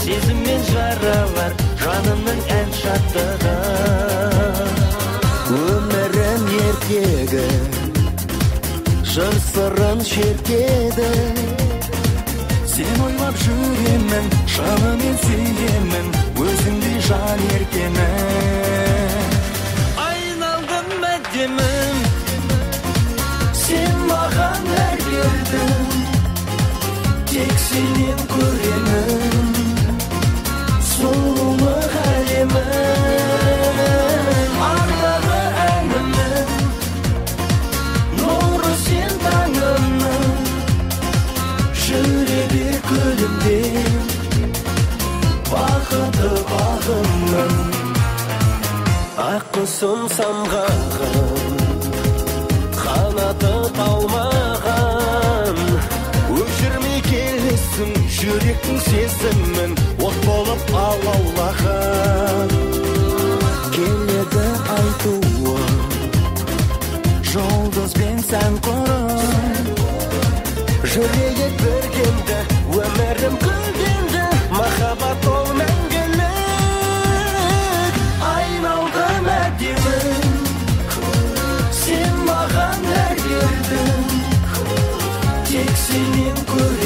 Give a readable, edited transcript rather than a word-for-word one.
сезіммен жаралар жанымның ән шаттығы. Өмірім ертегі жыр сырын шертеді. Сен ойлап жүремін, шынымен сүйемін, өзіңдей жан еркені. Айналдым әдемім, сен маған әр бердің, тек сенен көремін сұлулық әлемін. Ардағы әнімнің нұры сен таңымның, жүре бер күлімдеп бақыты бағымның. Ақ құсым самғаған, қанаты талмаған, өшірмей келесің жүректің сезімін, от болып алаулаған. Келеді айтуы жұлдызбен сән құрып, жүрейік біргемді, өмірім гүлденді, махаббат ол мәңгілік. Айналдым әдемім, сен маған әр бердің, тек сенен көр